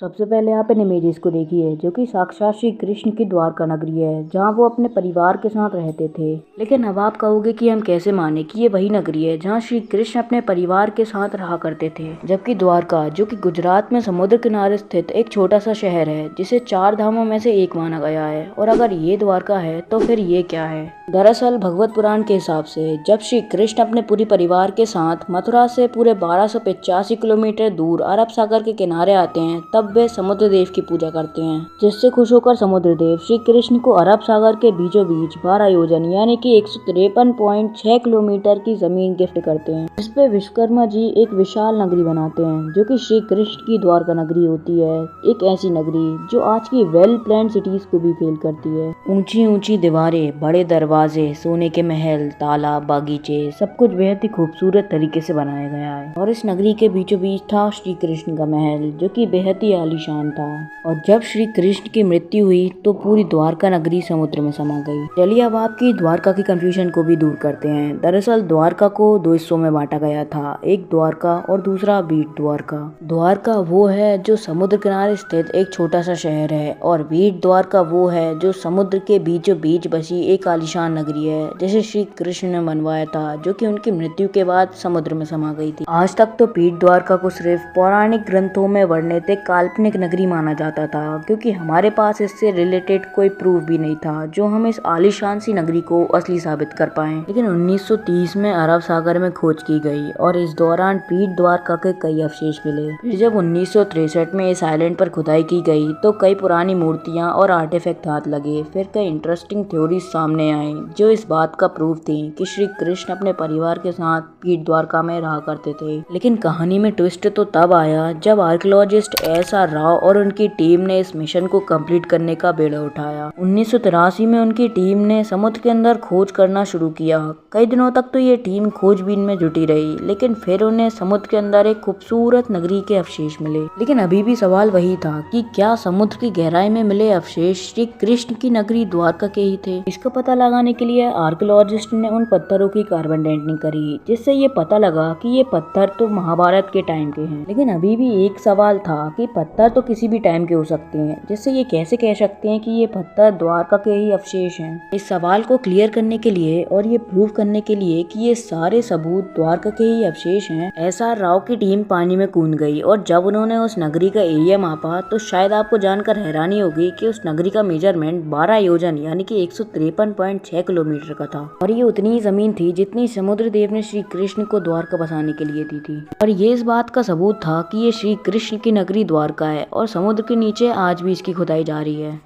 सबसे पहले आप इन इमेजेस को देखिए जो कि साक्षात श्री कृष्ण की द्वारका नगरी है जहाँ वो अपने परिवार के साथ रहते थे। लेकिन अब आप कहोगे कि हम कैसे माने कि ये वही नगरी है जहाँ श्री कृष्ण अपने परिवार के साथ रहा करते थे, जबकि द्वारका जो कि गुजरात में समुद्र किनारे स्थित एक छोटा सा शहर है जिसे 4 धामों में से एक माना गया है। और अगर ये द्वारका है तो फिर ये क्या है? दरअसल भगवत पुराण के हिसाब से जब श्री कृष्ण अपने पूरे परिवार के साथ मथुरा से पूरे 1285 किलोमीटर दूर अरब सागर के किनारे आते हैं तब वे समुद्र देव की पूजा करते हैं, जिससे खुश होकर समुद्र देव श्री कृष्ण को अरब सागर के बीचों बीच 12 योजन यानी कि 153.6 किलोमीटर की जमीन गिफ्ट करते हैं, जिसपे विश्वकर्मा जी एक विशाल नगरी बनाते हैं जो कि श्री कृष्ण की द्वारका नगरी होती है। एक ऐसी नगरी जो आज की वेल प्लान सिटीज को भी फेल करती है। ऊंची ऊंची दीवारें, बड़े दरवाजे, सोने के महल, तालाब, बागीचे, सब कुछ बेहद ही खूबसूरत तरीके से बनाया गया है। और इस नगरी के बीचों बीच था श्री कृष्ण का महल जो कि बेहद ही आलीशान था। और जब श्री कृष्ण की मृत्यु हुई तो पूरी द्वारका नगरी समुद्र में समा गई। चलिए अब आपकी द्वारका की कंफ्यूजन को भी दूर करते हैं। दरअसल द्वारका को 2 हिस्सों में बांटा गया था, एक द्वारका और दूसरा बीट द्वारका। द्वारका वो है जो समुद्र किनारे स्थित एक छोटा सा शहर है और बीट द्वारका वो है जो समुद्र के बीचों बीच बसी एक आलीशान नगरी है जिसे श्री कृष्ण ने बनवाया था, जो कि उनकी मृत्यु के बाद समुद्र में समा गई थी। आज तक तो बीट द्वारका को सिर्फ पौराणिक ग्रंथों में वर्णित एक काल्पनिक नगरी माना जाता था, क्योंकि हमारे पास इससे रिलेटेड कोई प्रूफ भी नहीं था जो हम इस आलीशान सी नगरी को असली साबित कर पाए। लेकिन 1930 में अरब सागर में खोज की गई और इस दौरान बीट द्वारका के कई अवशेष मिले। फिर जब 1963 में इस आइलैंड पर खुदाई की गई तो कई पुरानी मूर्तियां और आर्टिफैक्ट हाथ लगे। फिर कई इंटरेस्टिंग थ्योरीज सामने आई जो इस बात का प्रूफ थी कि श्री कृष्ण अपने परिवार के साथ बीट द्वारका में रहा करते थे। लेकिन कहानी में ट्विस्ट तो तब आया जब आर्कियोलॉजिस्ट एस.आर. राव और उनकी टीम ने इस मिशन को कंप्लीट करने का बेड़ा उठाया। 1983 में उनकी टीम ने समुद्र के अंदर खोज करना शुरू किया। कई दिनों तक तो ये टीम खोजबीन में जुटी रही, लेकिन फिर उन्हें समुद्र के अंदर एक खूबसूरत नगरी के अवशेष मिले। लेकिन अभी भी सवाल वही था कि क्या समुद्र की गहराई में मिले अवशेष श्री कृष्ण की नगरी द्वारका के ही थे? इसका पता लगाने के लिए आर्कियोलॉजिस्ट ने उन पत्थरों की कार्बन डेटिंग करी, जिससे ये पता लगा कि ये पत्थर तो महाभारत के टाइम के हैं। लेकिन अभी भी एक सवाल था कि पत्थर तो किसी भी टाइम के हो सकते हैं, जिससे ये कैसे कह सकते हैं कि ये पत्थर द्वारका के ही अवशेष हैं? इस सवाल को क्लियर करने के लिए और ये प्रूव करने के लिए कि ये सारे सबूत द्वारका के ही अवशेष हैं, एस.आर. राव की टीम पानी में कूद गई और जब उन्होंने उस नगरी का एरिया मापा तो शायद आपको जानकर हैरानी होगी कि उस नगरी का मेजरमेंट 12 योजन यानी कि 153.6 किलोमीटर का था। और ये उतनी ही जमीन थी जितनी समुद्र देव ने श्री कृष्ण को द्वारका बसाने के लिए दी थी। और ये इस बात का सबूत था कि ये श्री कृष्ण की नगरी द्वारका है और समुद्र के नीचे आज भी इसकी खुदाई जारी है।